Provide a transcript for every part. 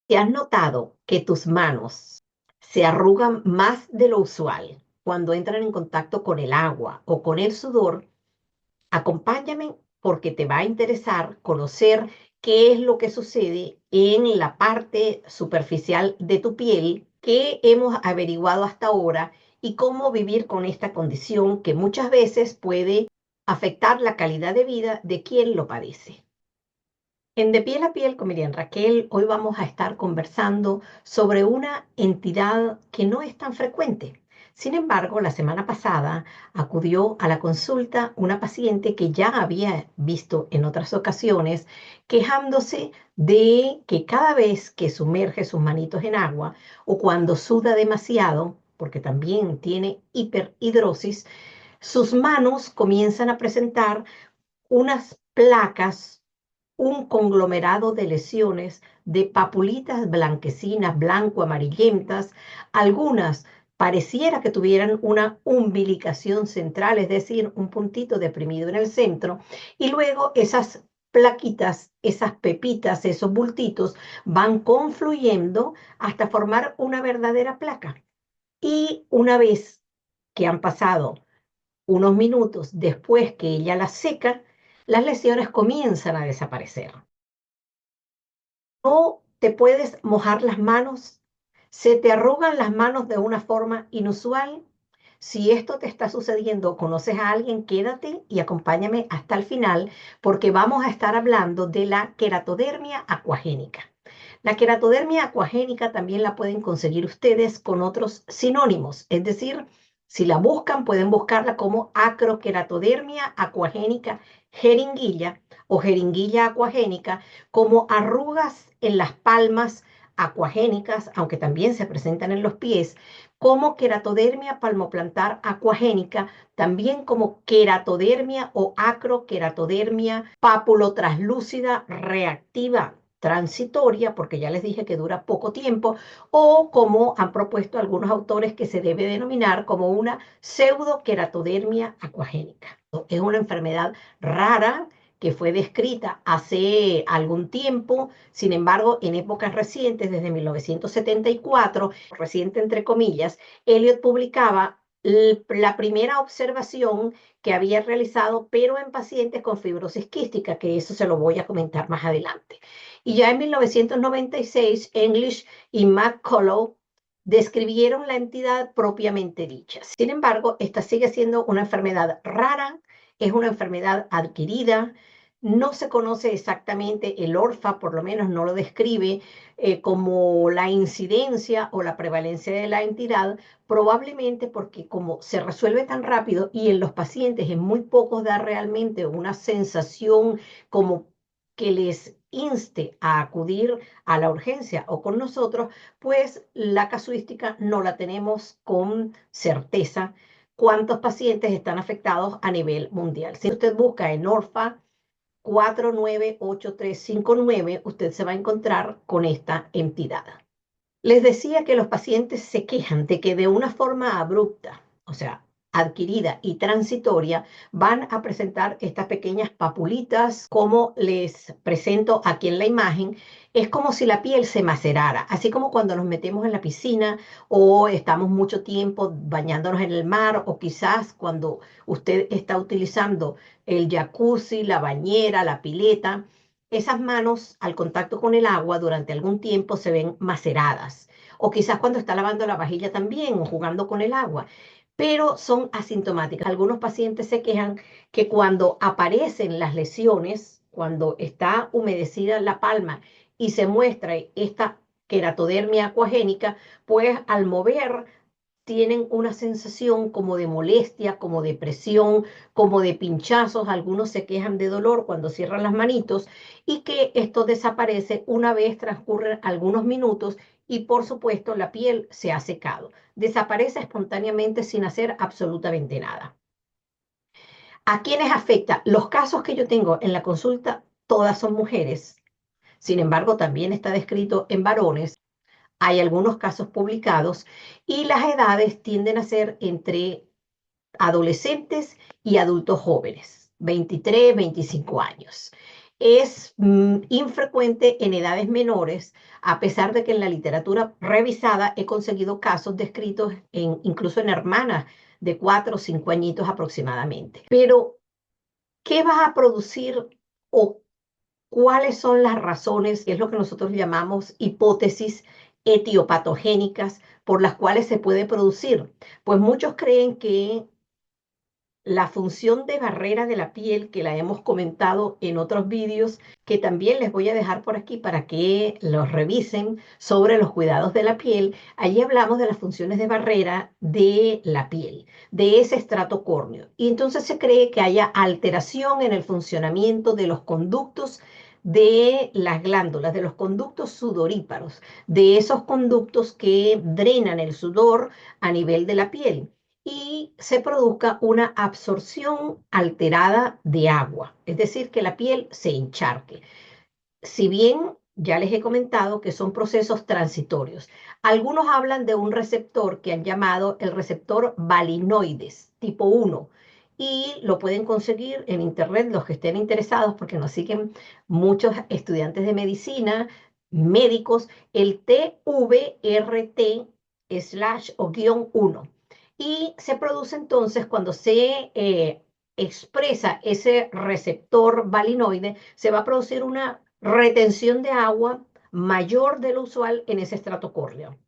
¿Te has notado que tus manos se arrugan más de lo usual cuando entran en contacto con el agua o con el sudor? Acompáñame porque te va a interesar conocer qué es lo que sucede en la parte superficial de tu piel que hemos averiguado hasta ahora y cómo vivir con esta condición que muchas veces puede afectar la calidad de vida de quien lo padece. En De Piel a Piel con Miriam Raquel, hoy vamos a estar conversando sobre una entidad que no es tan frecuente. Sin embargo, la semana pasada acudió a la consulta una paciente que ya había visto en otras ocasiones, quejándose de que cada vez que sumerge sus manitos en agua o cuando suda demasiado, porque también tiene hiperhidrosis, sus manos comienzan a presentar unas placas, un conglomerado de lesiones, de papulitas blanquecinas, blanco-amarillentas, algunas pareciera que tuvieran una umbilicación central, es decir, un puntito deprimido en el centro, y luego esas plaquitas, esas pepitas, esos bultitos van confluyendo hasta formar una verdadera placa. Y una vez que han pasado unos minutos después que ella las seca, las lesiones comienzan a desaparecer. No te puedes mojar las manos, se te arrugan las manos de una forma inusual. Si esto te está sucediendo o conoces a alguien, quédate y acompáñame hasta el final porque vamos a estar hablando de la queratodermia acuagénica. La queratodermia acuagénica también la pueden conseguir ustedes con otros sinónimos, es decir, si la buscan, pueden buscarla como acroqueratodermia acuagénica jeringuilla o jeringuilla acuagénica, como arrugas en las palmas acuagénicas, aunque también se presentan en los pies, como queratodermia palmoplantar acuagénica, también como queratodermia o acroqueratodermia papulotraslúcida reactiva transitoria, porque ya les dije que dura poco tiempo, o como han propuesto algunos autores que se debe denominar como una pseudoqueratodermia acuagénica. Es una enfermedad rara que fue descrita hace algún tiempo, sin embargo, en épocas recientes, desde 1974, reciente entre comillas, Elliot publicaba la primera observación que había realizado, pero en pacientes con fibrosis quística, que eso se lo voy a comentar más adelante. Y ya en 1996, English y McCullough describieron la entidad propiamente dicha. Sin embargo, esta sigue siendo una enfermedad rara, es una enfermedad adquirida, no se conoce exactamente, el ORFA por lo menos no lo describe como la incidencia o la prevalencia de la entidad, probablemente porque como se resuelve tan rápido y en los pacientes en muy pocos da realmente una sensación como que les inste a acudir a la urgencia o con nosotros, pues la casuística no la tenemos con certeza cuántos pacientes están afectados a nivel mundial. Si usted busca en ORFA 498359, usted se va a encontrar con esta entidad. Les decía que los pacientes se quejan de que de una forma abrupta, o sea, adquirida y transitoria, van a presentar estas pequeñas papulitas, como les presento aquí en la imagen. Es como si la piel se macerara, así como cuando nos metemos en la piscina o estamos mucho tiempo bañándonos en el mar, o quizás cuando usted está utilizando el jacuzzi, la bañera, la pileta. Esas manos al contacto con el agua durante algún tiempo se ven maceradas. O quizás cuando está lavando la vajilla también o jugando con el agua, pero son asintomáticas. Algunos pacientes se quejan que cuando aparecen las lesiones, cuando está humedecida la palma y se muestra esta queratodermia acuagénica, pues al mover tienen una sensación como de molestia, como de presión, como de pinchazos. Algunos se quejan de dolor cuando cierran las manitos y que esto desaparece una vez transcurren algunos minutos y por supuesto la piel se ha secado. Desaparece espontáneamente sin hacer absolutamente nada. ¿A quiénes afecta? Los casos que yo tengo en la consulta, todas son mujeres. Sin embargo, también está descrito en varones. Hay algunos casos publicados y las edades tienden a ser entre adolescentes y adultos jóvenes, 23, 25 años. es infrecuente en edades menores, a pesar de que en la literatura revisada he conseguido casos descritos incluso en hermanas de 4 o 5 añitos aproximadamente. Pero, ¿qué va a producir o cuáles son las razones, que es lo que nosotros llamamos hipótesis etiopatogénicas, por las cuales se puede producir? Pues muchos creen que la función de barrera de la piel, que la hemos comentado en otros vídeos, que también les voy a dejar por aquí para que los revisen sobre los cuidados de la piel. Allí hablamos de las funciones de barrera de la piel, de ese estrato córneo. Y entonces se cree que haya alteración en el funcionamiento de los conductos de las glándulas, de los conductos sudoríparos, de esos conductos que drenan el sudor a nivel de la piel y se produzca una absorción alterada de agua, es decir, que la piel se encharque. Si bien ya les he comentado que son procesos transitorios, algunos hablan de un receptor que han llamado el receptor balinoides tipo 1 y lo pueden conseguir en internet los que estén interesados porque nos siguen muchos estudiantes de medicina, médicos, el TVRT slash o guión 1. Y se produce entonces cuando se expresa ese receptor balinoide, se va a producir una retención de agua mayor de lo usual en ese estrato córneo.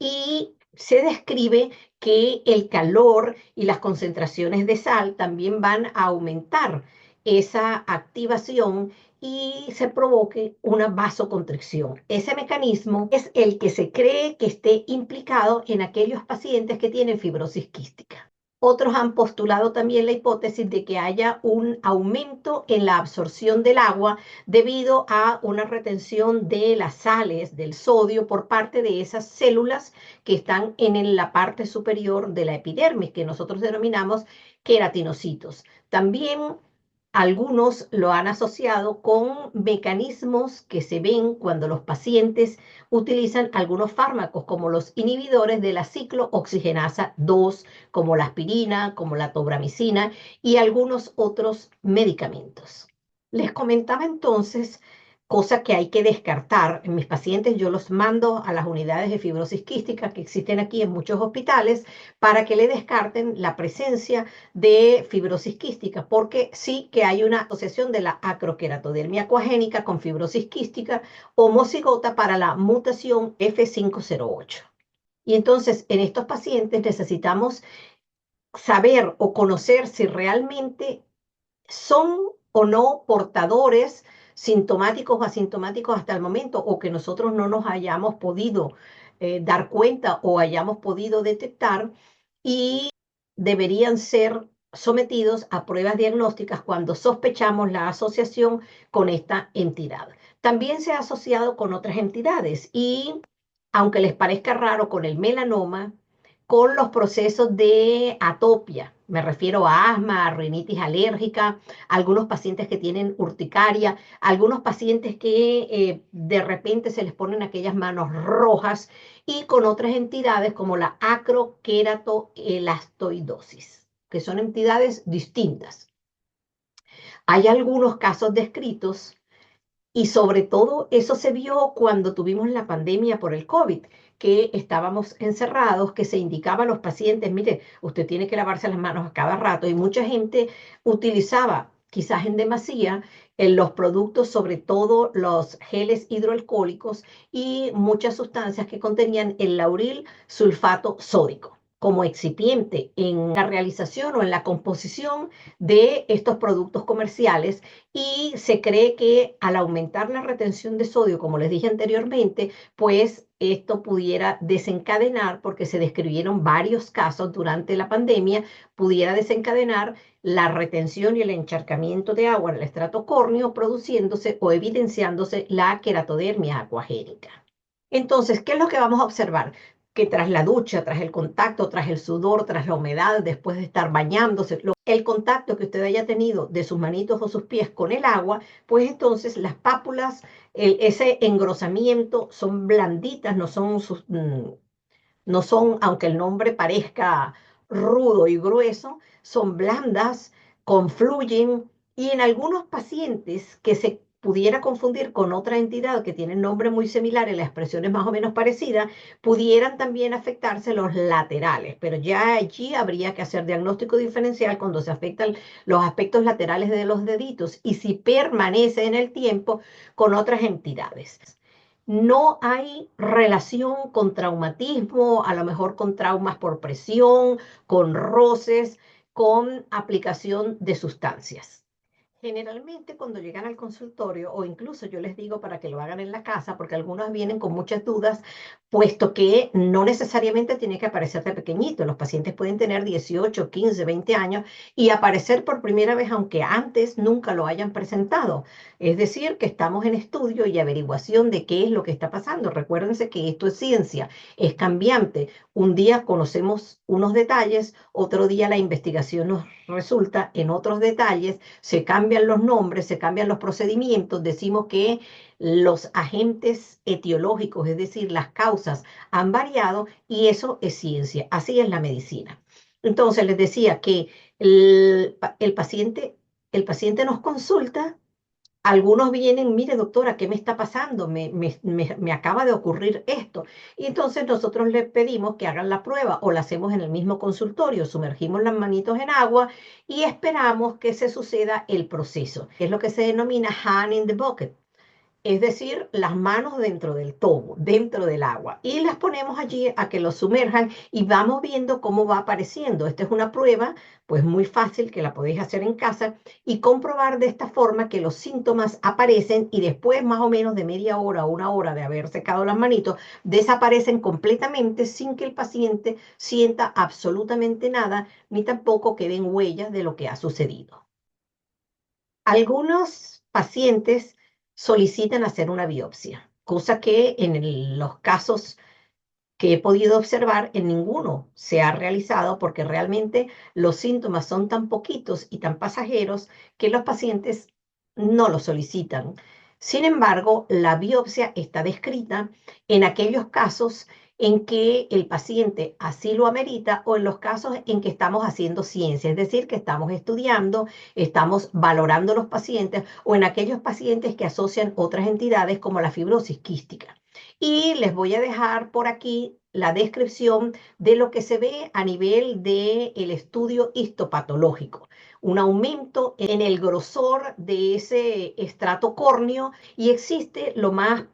Y se describe que el calor y las concentraciones de sal también van a aumentar esa activación y se provoque una vasoconstricción. Ese mecanismo es el que se cree que esté implicado en aquellos pacientes que tienen fibrosis quística. Otros han postulado también la hipótesis de que haya un aumento en la absorción del agua debido a una retención de las sales, del sodio, por parte de esas células que están en la parte superior de la epidermis, que nosotros denominamos queratinocitos. También algunos lo han asociado con mecanismos que se ven cuando los pacientes utilizan algunos fármacos, como los inhibidores de la ciclooxigenasa 2, como la aspirina, como la tobramicina y algunos otros medicamentos. Les comentaba entonces, cosa que hay que descartar. En mis pacientes yo los mando a las unidades de fibrosis quística que existen aquí en muchos hospitales para que le descarten la presencia de fibrosis quística, porque sí que hay una asociación de la acroqueratodermia acuagénica con fibrosis quística homocigota para la mutación F508. Y entonces en estos pacientes necesitamos saber o conocer si realmente son o no portadores sintomáticos o asintomáticos hasta el momento, o que nosotros no nos hayamos podido dar cuenta o hayamos podido detectar, y deberían ser sometidos a pruebas diagnósticas cuando sospechamos la asociación con esta entidad. También se ha asociado con otras entidades y, aunque les parezca raro, con el melanoma, con los procesos de atopia, me refiero a asma, a rinitis alérgica, algunos pacientes que tienen urticaria, algunos pacientes que de repente se les ponen aquellas manos rojas, y con otras entidades como la acroqueratoelastoidosis, que son entidades distintas. Hay algunos casos descritos y sobre todo eso se vio cuando tuvimos la pandemia por el COVID, que estábamos encerrados, que se indicaba a los pacientes, mire, usted tiene que lavarse las manos a cada rato, y mucha gente utilizaba, quizás en demasía, en los productos, sobre todo los geles hidroalcohólicos y muchas sustancias que contenían el lauril sulfato sódico como excipiente en la realización o en la composición de estos productos comerciales, y se cree que al aumentar la retención de sodio, como les dije anteriormente, pues esto pudiera desencadenar, porque se describieron varios casos durante la pandemia, pudiera desencadenar la retención y el encharcamiento de agua en el estrato córneo, produciéndose o evidenciándose la queratodermia acuagénica. Entonces, ¿qué es lo que vamos a observar? Que tras la ducha, tras el contacto, tras el sudor, tras la humedad, después de estar bañándose, el contacto que usted haya tenido de sus manitos o sus pies con el agua, pues entonces las pápulas, ese engrosamiento son blanditas, no son, aunque el nombre parezca rudo y grueso, son blandas, confluyen, Y en algunos pacientes que se pudiera confundir con otra entidad que tiene nombre muy similar y la expresión es más o menos parecida, pudieran también afectarse los laterales, pero ya allí habría que hacer diagnóstico diferencial cuando se afectan los aspectos laterales de los deditos y si permanece en el tiempo con otras entidades. No hay relación con traumatismo, a lo mejor con traumas por presión, con roces, con aplicación de sustancias. Generalmente cuando llegan al consultorio, o incluso yo les digo para que lo hagan en la casa, porque algunos vienen con muchas dudas, puesto que no necesariamente tiene que aparecer de pequeñito. Los pacientes pueden tener 18, 15, 20 años y aparecer por primera vez, aunque antes nunca lo hayan presentado. Es decir, que estamos en estudio y averiguación de qué es lo que está pasando. Recuérdense que esto es ciencia, es cambiante. Un día conocemos unos detalles, otro día la investigación nos resulta en otros detalles, se cambian los nombres, se cambian los procedimientos, decimos que los agentes etiológicos, es decir, las causas han variado y eso es ciencia, así es la medicina. Entonces les decía que el paciente nos consulta. Algunos vienen, mire doctora, ¿qué me está pasando? Me acaba de ocurrir esto. Y entonces nosotros le pedimos que hagan la prueba o la hacemos en el mismo consultorio, sumergimos las manitos en agua y esperamos que se suceda el proceso. Es lo que se denomina hand in the bucket, es decir, las manos dentro del tobo, dentro del agua, y las ponemos allí a que los sumerjan y vamos viendo cómo va apareciendo. Esta es una prueba, pues muy fácil que la podéis hacer en casa y comprobar de esta forma que los síntomas aparecen y después más o menos de media hora o una hora de haber secado las manitos, desaparecen completamente sin que el paciente sienta absolutamente nada, ni tampoco queden huellas de lo que ha sucedido. Algunos pacientes solicitan hacer una biopsia, cosa que en los casos que he podido observar en ninguno se ha realizado porque realmente los síntomas son tan poquitos y tan pasajeros que los pacientes no lo solicitan. Sin embargo, la biopsia está descrita en aquellos casos en que el paciente así lo amerita o en los casos en que estamos haciendo ciencia, es decir, que estamos estudiando, estamos valorando los pacientes o en aquellos pacientes que asocian otras entidades como la fibrosis quística. Y les voy a dejar por aquí la descripción de lo que se ve a nivel del estudio histopatológico. Un aumento en el grosor de ese estrato córneo y existe lo más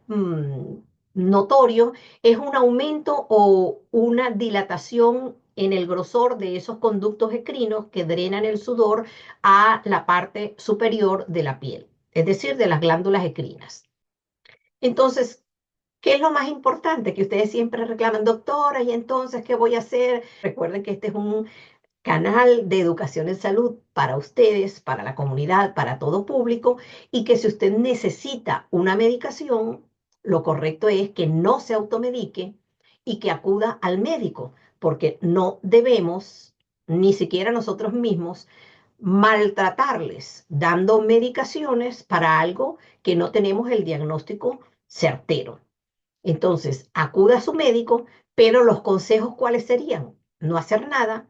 notorio, es un aumento o una dilatación en el grosor de esos conductos ecrinos que drenan el sudor a la parte superior de la piel, es decir, de las glándulas ecrinas. Entonces, ¿qué es lo más importante? Que ustedes siempre reclaman, doctora, ¿y entonces qué voy a hacer? Recuerden que este es un canal de educación en salud para ustedes, para la comunidad, para todo público, y que si usted necesita una medicación, lo correcto es que no se automedique y que acuda al médico, porque no debemos, ni siquiera nosotros mismos, maltratarles dando medicaciones para algo que no tenemos el diagnóstico certero. Entonces, acuda a su médico, pero los consejos, ¿cuáles serían? No hacer nada.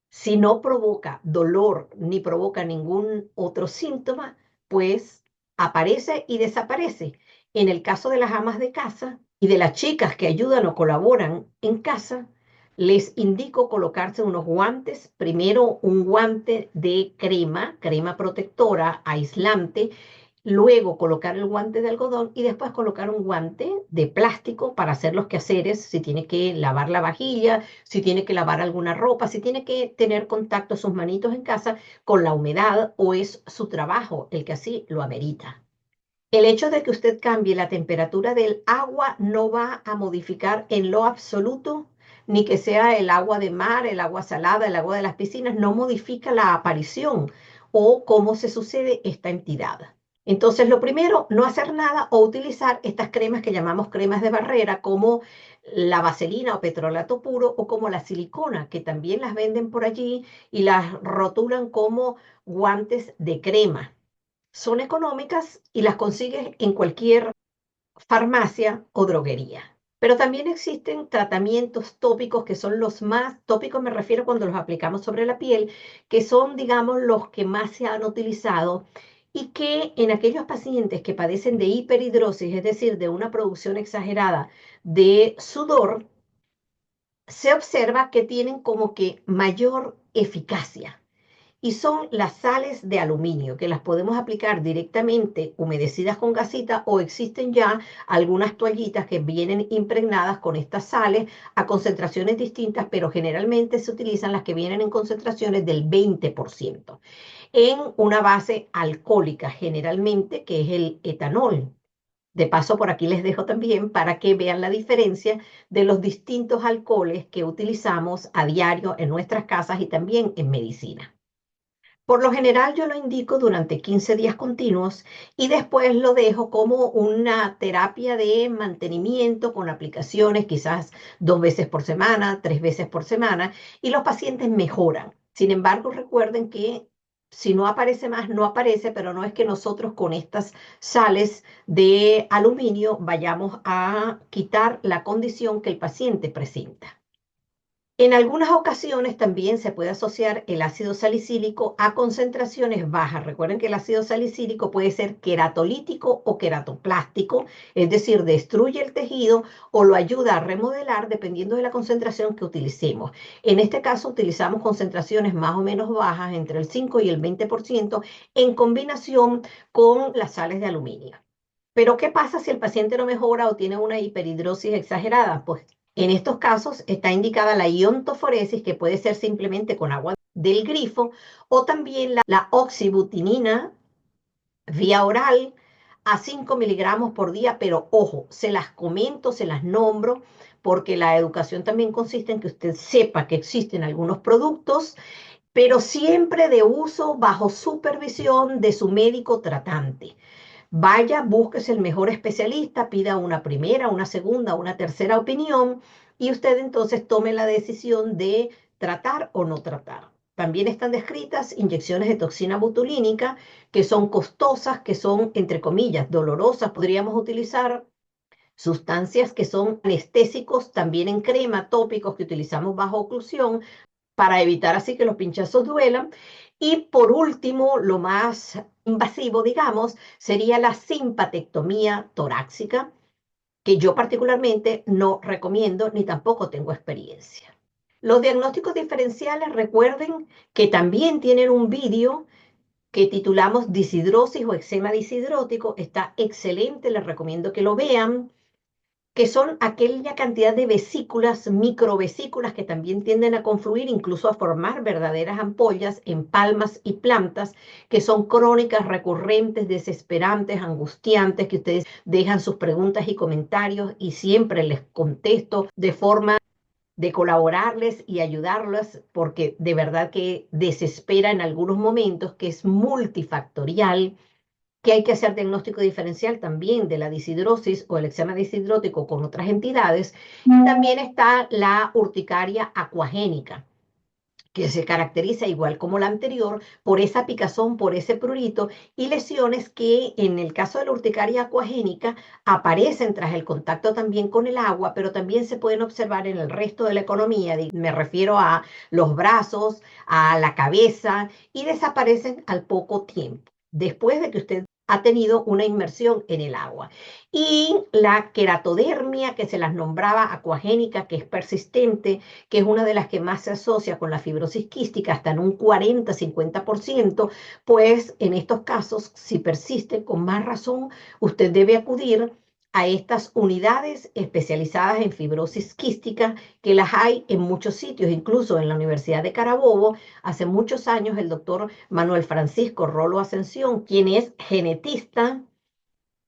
Si no provoca dolor ni provoca ningún otro síntoma, pues aparece y desaparece. En el caso de las amas de casa y de las chicas que ayudan o colaboran en casa, les indico colocarse unos guantes. Primero un guante de crema, crema protectora, aislante, luego colocar el guante de algodón y después colocar un guante de plástico para hacer los quehaceres, si tiene que lavar la vajilla, si tiene que lavar alguna ropa, si tiene que tener contacto sus manitos en casa con la humedad o es su trabajo el que así lo amerita. El hecho de que usted cambie la temperatura del agua no va a modificar en lo absoluto, ni que sea el agua de mar, el agua salada, el agua de las piscinas, no modifica la aparición o cómo se sucede esta entidad. Entonces, lo primero, no hacer nada o utilizar estas cremas que llamamos cremas de barrera, como la vaselina o petrolato puro o como la silicona, que también las venden por allí y las rotulan como guantes de crema. Son económicas y las consigues en cualquier farmacia o droguería. Pero también existen tratamientos tópicos que son los más tópicos, me refiero cuando los aplicamos sobre la piel, que son, digamos, los que más se han utilizado y que en aquellos pacientes que padecen de hiperhidrosis, es decir, de una producción exagerada de sudor, se observa que tienen como que mayor eficacia y son las sales de aluminio, que las podemos aplicar directamente humedecidas con gasita o existen ya algunas toallitas que vienen impregnadas con estas sales a concentraciones distintas, pero generalmente se utilizan las que vienen en concentraciones del 20% en una base alcohólica, generalmente, que es el etanol. De paso, por aquí les dejo también para que vean la diferencia de los distintos alcoholes que utilizamos a diario en nuestras casas y también en medicina. Por lo general yo lo indico durante 15 días continuos y después lo dejo como una terapia de mantenimiento con aplicaciones, quizás 2 veces por semana, 3 veces por semana, y los pacientes mejoran. Sin embargo, recuerden que si no aparece más, no aparece, pero no es que nosotros con estas sales de aluminio vayamos a quitar la condición que el paciente presenta. En algunas ocasiones también se puede asociar el ácido salicílico a concentraciones bajas. Recuerden que el ácido salicílico puede ser queratolítico o queratoplástico, es decir, destruye el tejido o lo ayuda a remodelar dependiendo de la concentración que utilicemos. En este caso utilizamos concentraciones más o menos bajas, entre el 5 y el 20%, en combinación con las sales de aluminio. Pero ¿qué pasa si el paciente no mejora o tiene una hiperhidrosis exagerada? Pues en estos casos está indicada la iontoforesis, que puede ser simplemente con agua del grifo, o también la oxibutinina vía oral a 5 miligramos por día, pero ojo, se las comento, se las nombro, porque la educación también consiste en que usted sepa que existen algunos productos, pero siempre de uso bajo supervisión de su médico tratante. Vaya, búsquese el mejor especialista, pida una primera, una segunda, una tercera opinión y usted entonces tome la decisión de tratar o no tratar. También están descritas inyecciones de toxina botulínica que son costosas, que son, entre comillas, dolorosas. Podríamos utilizar sustancias que son anestésicos, también en crema, tópicos que utilizamos bajo oclusión para evitar así que los pinchazos duelan. Y por último, lo más invasivo, digamos, sería la simpatectomía torácica, que yo particularmente no recomiendo ni tampoco tengo experiencia. Los diagnósticos diferenciales, recuerden que también tienen un vídeo que titulamos Disidrosis o eczema disidrótico. Está excelente, les recomiendo que lo vean, que son aquella cantidad de vesículas, microvesículas que también tienden a confluir, incluso a formar verdaderas ampollas en palmas y plantas, que son crónicas, recurrentes, desesperantes, angustiantes, que ustedes dejan sus preguntas y comentarios y siempre les contesto de forma de colaborarles y ayudarlas, porque de verdad que desespera en algunos momentos, que es multifactorial, que hay que hacer diagnóstico diferencial también de la disidrosis o el eczema disidrótico con otras entidades. Y también está la urticaria acuagénica, que se caracteriza igual como la anterior por esa picazón, por ese prurito y lesiones que en el caso de la urticaria acuagénica aparecen tras el contacto también con el agua, pero también se pueden observar en el resto de la economía. Me refiero a los brazos, a la cabeza y desaparecen al poco tiempo, después de que usted ha tenido una inmersión en el agua. Y la queratodermia, que se las nombraba acuagénica, que es persistente, que es una de las que más se asocia con la fibrosis quística, hasta en un 40-50%, pues en estos casos, si persiste, con más razón, usted debe acudir a estas unidades especializadas en fibrosis quística, que las hay en muchos sitios, incluso en la Universidad de Carabobo. Hace muchos años el doctor Manuel Francisco Rolo Ascensión, quien es genetista,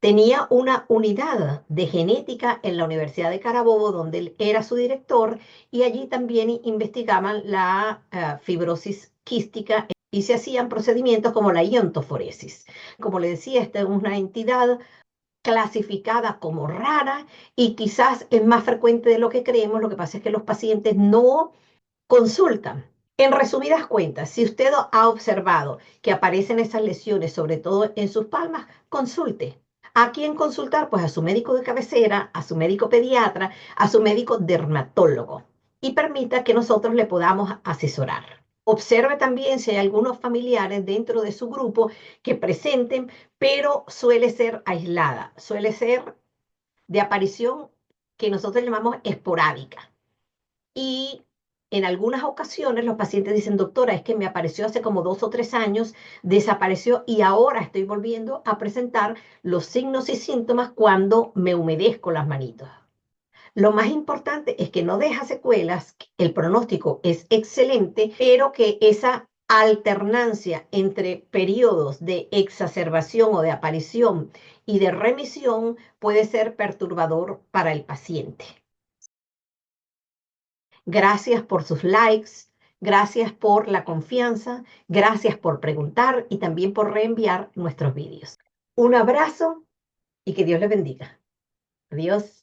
tenía una unidad de genética en la Universidad de Carabobo, donde él era su director, y allí también investigaban la fibrosis quística y se hacían procedimientos como la iontoforesis. Como le decía, esta es una entidad clasificada como rara y quizás es más frecuente de lo que creemos. Lo que pasa es que los pacientes no consultan. En resumidas cuentas, si usted ha observado que aparecen esas lesiones, sobre todo en sus palmas, consulte. ¿A quién consultar? Pues a su médico de cabecera, a su médico pediatra, a su médico dermatólogo y permita que nosotros le podamos asesorar. Observe también si hay algunos familiares dentro de su grupo que presenten, pero suele ser aislada, suele ser de aparición que nosotros llamamos esporádica. Y en algunas ocasiones los pacientes dicen, doctora, es que me apareció hace como 2 o 3 años, desapareció y ahora estoy volviendo a presentar los signos y síntomas cuando me humedezco las manitos. Lo más importante es que no deja secuelas, el pronóstico es excelente, pero que esa alternancia entre periodos de exacerbación o de aparición y de remisión puede ser perturbador para el paciente. Gracias por sus likes, gracias por la confianza, gracias por preguntar y también por reenviar nuestros vídeos. Un abrazo y que Dios les bendiga. Adiós.